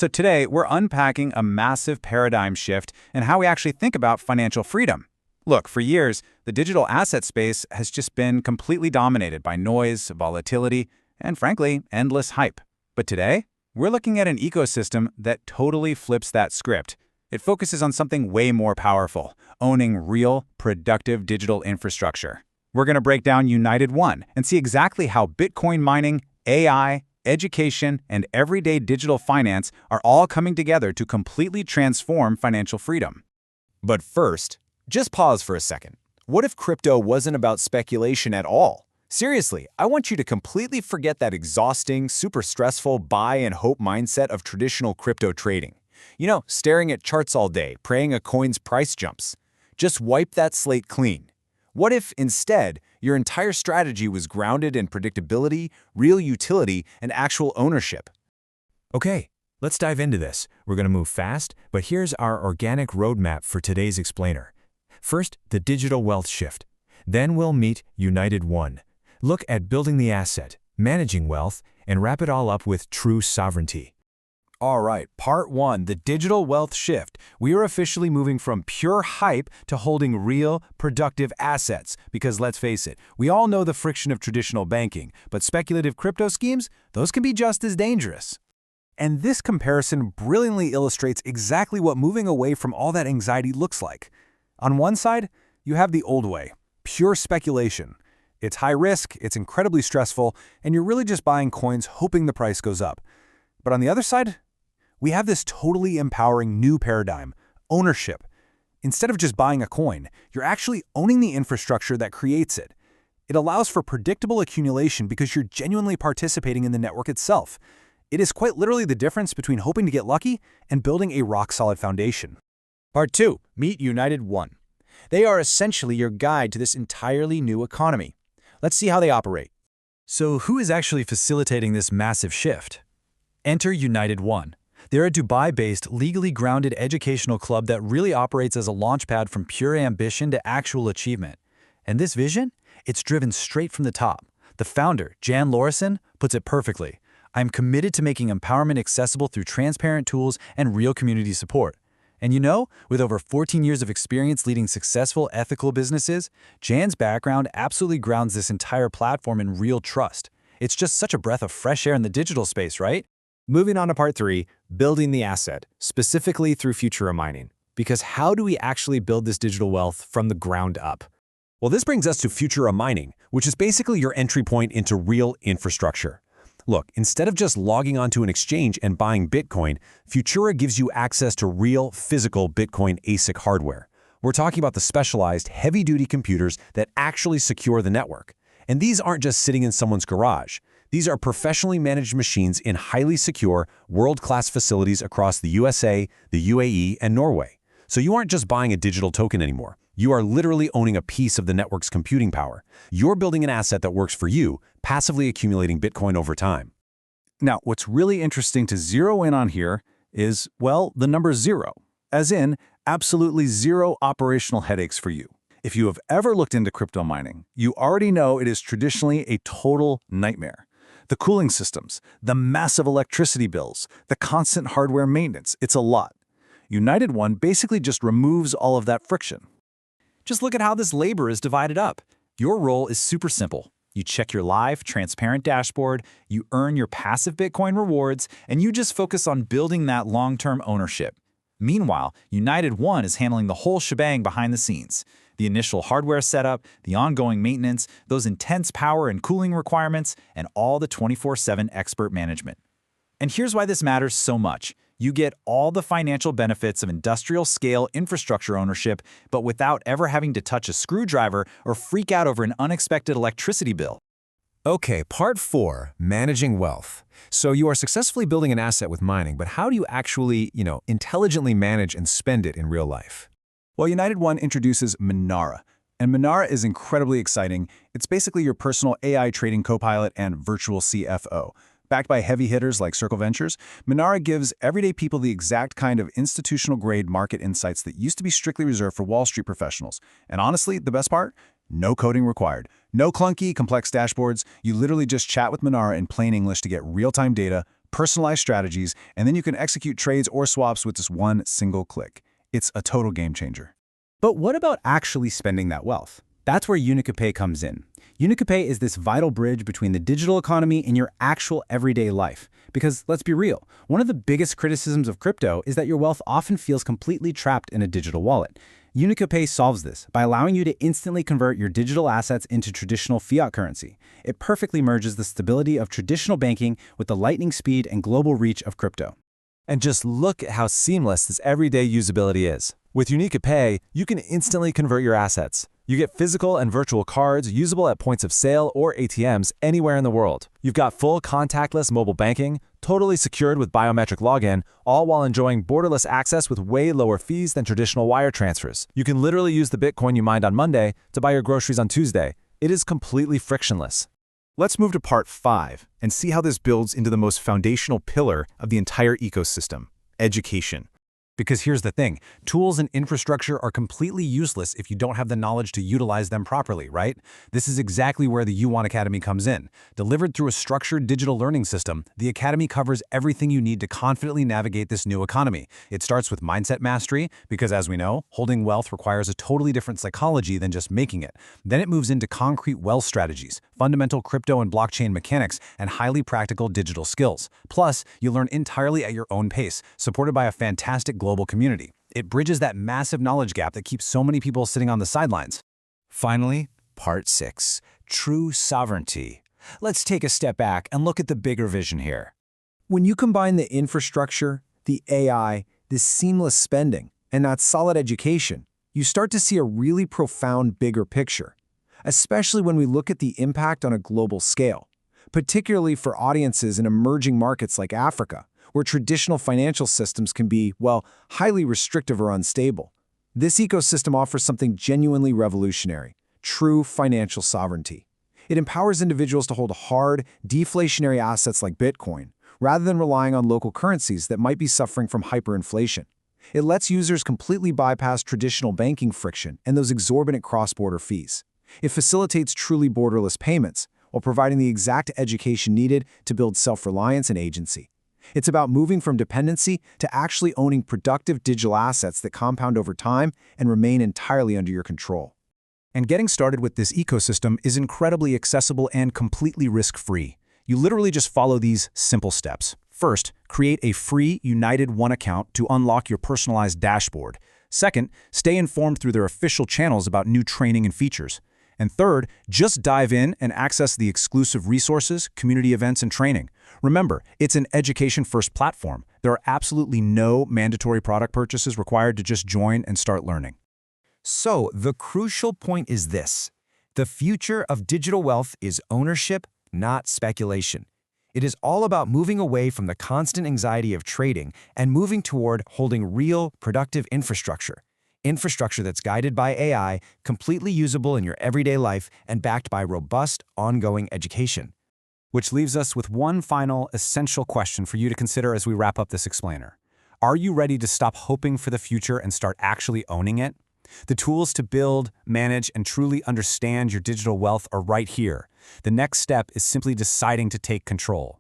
So today, we're unpacking a massive paradigm shift in how we actually think about financial freedom. Look, for years, the digital asset space has just been completely dominated by noise, volatility, and frankly, endless hype. But today, we're looking at an ecosystem that totally flips that script. It focuses on something way more powerful, owning real, productive digital infrastructure. We're going to break down United One and see exactly how Bitcoin mining, AI, education, and everyday digital finance are all coming together to completely transform financial freedom. But first, just pause for a second. What if crypto wasn't about speculation at all? Seriously, I want you to completely forget that exhausting, super stressful buy and hope mindset of traditional crypto trading. You know, staring at charts all day, praying a coin's price jumps. Just wipe that slate clean. What if, instead, your entire strategy was grounded in predictability, real utility, and actual ownership? Okay, let's dive into this. We're going to move fast, but here's our organic roadmap for today's explainer. First, the digital wealth shift. Then we'll meet United One. Look at building the asset, managing wealth, and wrap it all up with true sovereignty. All right, part one, the digital wealth shift. We are officially moving from pure hype to holding real, productive assets. Because let's face it, we all know the friction of traditional banking, but speculative crypto schemes, those can be just as dangerous. And this comparison brilliantly illustrates exactly what moving away from all that anxiety looks like. On one side, you have the old way, pure speculation. It's high risk, it's incredibly stressful, and you're really just buying coins hoping the price goes up. But on the other side, we have this totally empowering new paradigm, ownership. Instead of just buying a coin, you're actually owning the infrastructure that creates it. It allows for predictable accumulation because you're genuinely participating in the network itself. It is quite literally the difference between hoping to get lucky and building a rock-solid foundation. Part 2. Meet United One. They are essentially your guide to this entirely new economy. Let's see how they operate. So who is actually facilitating this massive shift? Enter United One. They're a Dubai-based, legally grounded educational club that really operates as a launchpad from pure ambition to actual achievement. And this vision? It's driven straight from the top. The founder, Jan Lorison, puts it perfectly. I'm committed to making empowerment accessible through transparent tools and real community support. And you know, with over 14 years of experience leading successful ethical businesses, Jan's background absolutely grounds this entire platform in real trust. It's just such a breath of fresh air in the digital space, right? Moving on to part 3, building the asset, specifically through Futura mining. Because how do we actually build this digital wealth from the ground up? Well, this brings us to Futura mining, which is basically your entry point into real infrastructure. Look, instead of just logging onto an exchange and buying Bitcoin, Futura gives you access to real, physical Bitcoin ASIC hardware. We're talking about the specialized, heavy-duty computers that actually secure the network. And these aren't just sitting in someone's garage. These are professionally managed machines in highly secure, world-class facilities across the USA, the UAE, and Norway. So you aren't just buying a digital token anymore. You are literally owning a piece of the network's computing power. You're building an asset that works for you, passively accumulating Bitcoin over time. Now, what's really interesting to zero in on here is, well, the number 0, as in absolutely 0 operational headaches for you. If you have ever looked into crypto mining, you already know it is traditionally a total nightmare. The cooling systems, the massive electricity bills, the constant hardware maintenance, it's a lot. United One basically just removes all of that friction. Just look at how this labor is divided up. Your role is super simple. You check your live, transparent dashboard, you earn your passive Bitcoin rewards, and you just focus on building that long-term ownership. Meanwhile, United One is handling the whole shebang behind the scenes. The initial hardware setup, the ongoing maintenance, those intense power and cooling requirements, and all the 24/7 expert management. And here's why this matters so much. You get all the financial benefits of industrial-scale infrastructure ownership, but without ever having to touch a screwdriver or freak out over an unexpected electricity bill. Okay, part 4, managing wealth. So you are successfully building an asset with mining, but how do you actually, intelligently manage and spend it in real life? Well, United One introduces Minara. And Minara is incredibly exciting. It's basically your personal AI trading copilot and virtual CFO. Backed by heavy hitters like Circle Ventures, Minara gives everyday people the exact kind of institutional-grade market insights that used to be strictly reserved for Wall Street professionals. And honestly, the best part? No coding required. No clunky, complex dashboards. You literally just chat with Minara in plain English to get real-time data, personalized strategies, and then you can execute trades or swaps with just one single click. It's a total game changer. But what about actually spending that wealth? That's where UnicaPay comes in. UnicaPay is this vital bridge between the digital economy and your actual everyday life. Because let's be real, one of the biggest criticisms of crypto is that your wealth often feels completely trapped in a digital wallet. UnicaPay solves this by allowing you to instantly convert your digital assets into traditional fiat currency. It perfectly merges the stability of traditional banking with the lightning speed and global reach of crypto. And just look at how seamless this everyday usability is. With UnicaPay, you can instantly convert your assets. You get physical and virtual cards usable at points of sale or ATMs anywhere in the world. You've got full contactless mobile banking, totally secured with biometric login, all while enjoying borderless access with way lower fees than traditional wire transfers. You can literally use the Bitcoin you mined on Monday to buy your groceries on Tuesday. It is completely frictionless. Let's move to part 5 and see how this builds into the most foundational pillar of the entire ecosystem: education. Because here's the thing, tools and infrastructure are completely useless if you don't have the knowledge to utilize them properly, right? This is exactly where the U1 Academy comes in. Delivered through a structured digital learning system, the Academy covers everything you need to confidently navigate this new economy. It starts with mindset mastery, because as we know, holding wealth requires a totally different psychology than just making it. Then it moves into concrete wealth strategies, fundamental crypto and blockchain mechanics, and highly practical digital skills. Plus, you learn entirely at your own pace, supported by a fantastic global community. It bridges that massive knowledge gap that keeps so many people sitting on the sidelines. Finally, part 6, true sovereignty. Let's take a step back and look at the bigger vision here. When you combine the infrastructure, the AI, this seamless spending, and that solid education, you start to see a really profound bigger picture, especially when we look at the impact on a global scale, particularly for audiences in emerging markets like Africa, where traditional financial systems can be, well, highly restrictive or unstable. This ecosystem offers something genuinely revolutionary: true financial sovereignty. It empowers individuals to hold hard, deflationary assets like Bitcoin, rather than relying on local currencies that might be suffering from hyperinflation. It lets users completely bypass traditional banking friction and those exorbitant cross-border fees. It facilitates truly borderless payments, while providing the exact education needed to build self-reliance and agency. It's about moving from dependency to actually owning productive digital assets that compound over time and remain entirely under your control. And getting started with this ecosystem is incredibly accessible and completely risk-free. You literally just follow these simple steps. First, create a free United One account to unlock your personalized dashboard. Second, stay informed through their official channels about new training and features. And third, just dive in and access the exclusive resources, community events, and training. Remember, it's an education-first platform. There are absolutely no mandatory product purchases required to just join and start learning. So, the crucial point is this: the future of digital wealth is ownership, not speculation. It is all about moving away from the constant anxiety of trading and moving toward holding real, productive infrastructure. Infrastructure that's guided by AI, completely usable in your everyday life, and backed by robust, ongoing education. Which leaves us with one final, essential question for you to consider as we wrap up this explainer. Are you ready to stop hoping for the future and start actually owning it? The tools to build, manage, and truly understand your digital wealth are right here. The next step is simply deciding to take control.